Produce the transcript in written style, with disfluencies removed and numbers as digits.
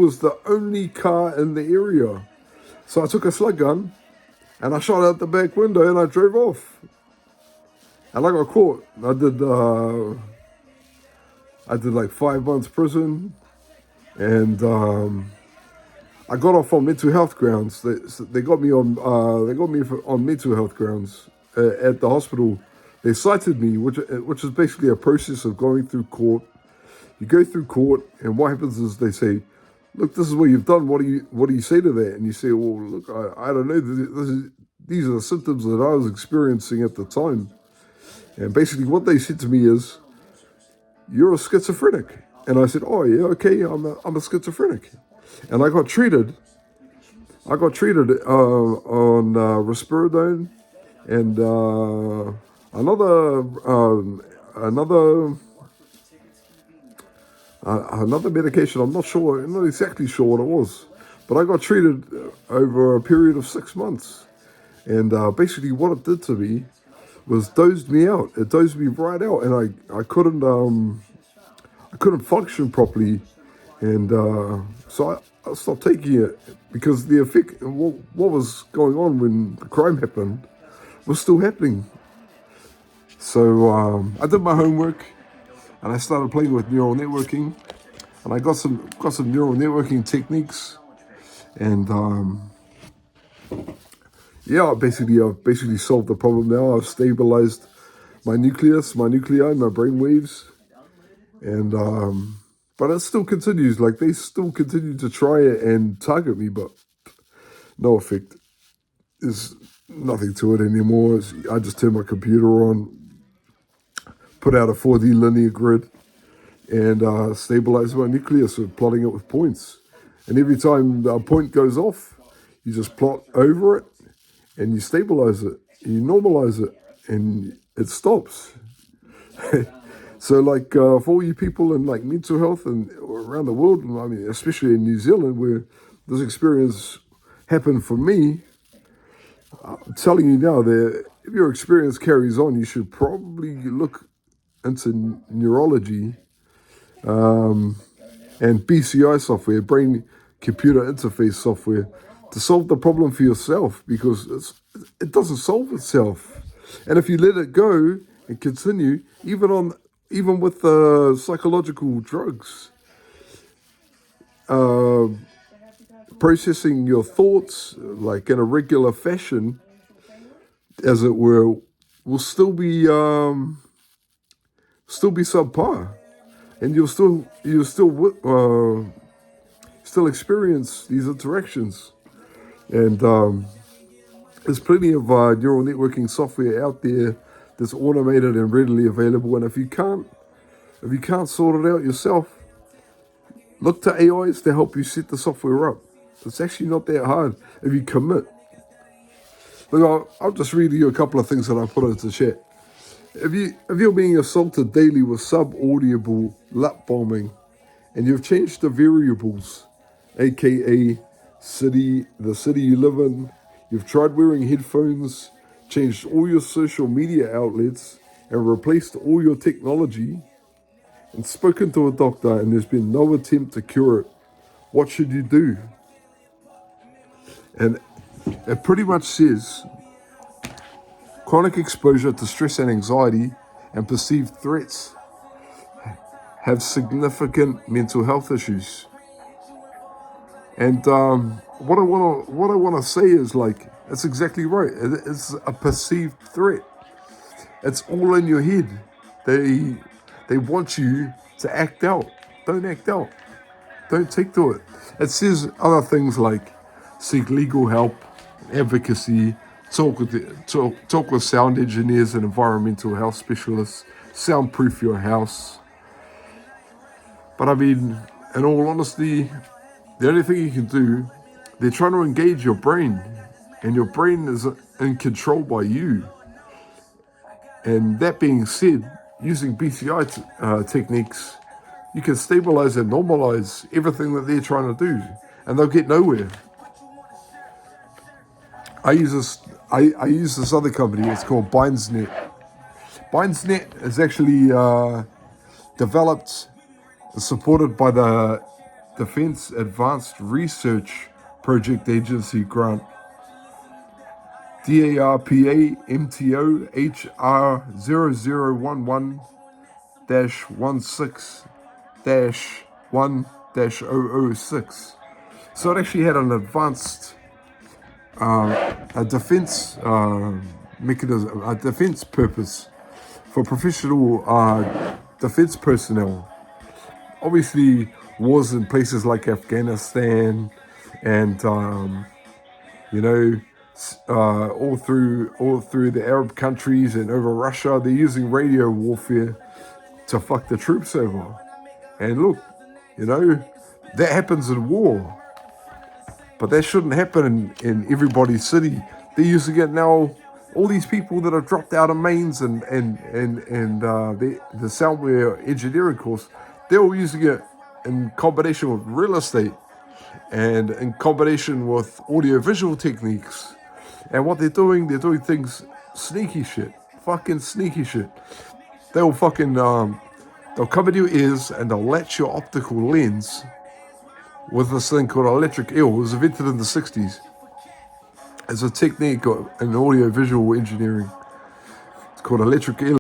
was the only car in the area. So I took a slug gun and I shot out the back window and I drove off. And I got caught. I did like 5 months prison, and I got off on mental health grounds. They got me on on mental health grounds at the hospital. They cited me, which is basically a process of going through court. You go through court, and what happens is they say, "Look, this is what you've done. What do you say to that?" And you say, "Well, look, I don't know. These are the symptoms that I was experiencing at the time." And basically, what they said to me is, "You're a schizophrenic." And I said, "Oh yeah, okay, I'm a schizophrenic." And I got treated. On risperidone and another medication. I'm not exactly sure what it was, but I got treated over a period of 6 months. And basically, what it did to me was dozed me out. It dozed me right out, and I couldn't function properly, and so I stopped taking it because the effect, what was going on when the crime happened, was still happening. So I did my homework, and I started playing with neural networking, and I got some neural networking techniques, and yeah, I've basically solved the problem now. I've stabilized my nuclei, my brain waves, and but it still continues. Like, they still continue to try it and target me, but no effect. There's nothing to it anymore. I just turn my computer on, put out a 4D linear grid, and stabilize my nucleus with plotting it with points. And every time a point goes off, you just plot over it, and you stabilize it, you normalize it, and it stops. So, like, for all you people in like mental health and around the world, I mean, especially in New Zealand, where this experience happened for me, I'm telling you now that if your experience carries on, you should probably look into neurology and BCI software, brain computer interface software, to solve the problem for yourself, because it doesn't solve itself. And if you let it go and continue, even with psychological drugs, processing your thoughts like in a regular fashion, as it were, will still be subpar, and you'll still experience these interactions. And there's plenty of neural networking software out there that's automated and readily available. And if you can't sort it out yourself, look to AIs to help you set the software up. It's actually not that hard if you commit. Look, I'll just read you a couple of things that I put into chat. If you're being assaulted daily with sub-audible lap bombing, and you've changed the variables, aka the city you live in, you've tried wearing headphones, changed all your social media outlets, and replaced all your technology, and spoken to a doctor, and there's been no attempt to cure it, what should you do? And it pretty much says chronic exposure to stress and anxiety and perceived threats have significant mental health issues. And what I want to say is, like, it's exactly right. It's a perceived threat. It's all in your head. They want you to act out. Don't act out. Don't take to it. It says other things like seek legal help, advocacy, talk with sound engineers and environmental health specialists, soundproof your house. But I mean, in all honesty, the only thing you can do, they're trying to engage your brain, and your brain is in control by you. And that being said, using BCI techniques, you can stabilize and normalize everything that they're trying to do, and they'll get nowhere. I use this other company. It's called BindsNet. BindsNet is actually developed and supported by the Defense Advanced Research Project Agency grant. DARPA MTO HR 0011-16-1-006. So it actually had an advanced a defense mechanism, a defense purpose for professional defense personnel. Obviously, wars in places like Afghanistan and all through the Arab countries and over Russia, they're using radio warfare to fuck the troops over. And look, that happens in war. But that shouldn't happen in everybody's city. They're using it now. All these people that have dropped out of mains and the software engineering course, they're all using it in combination with real estate and in combination with audio-visual techniques. And what they're doing things sneaky shit. Fucking sneaky shit. They'll fucking, they'll cover your ears and they'll latch your optical lens with this thing called electric eel. It was invented in the 60s. It's a technique in audio-visual engineering. It's called electric eel.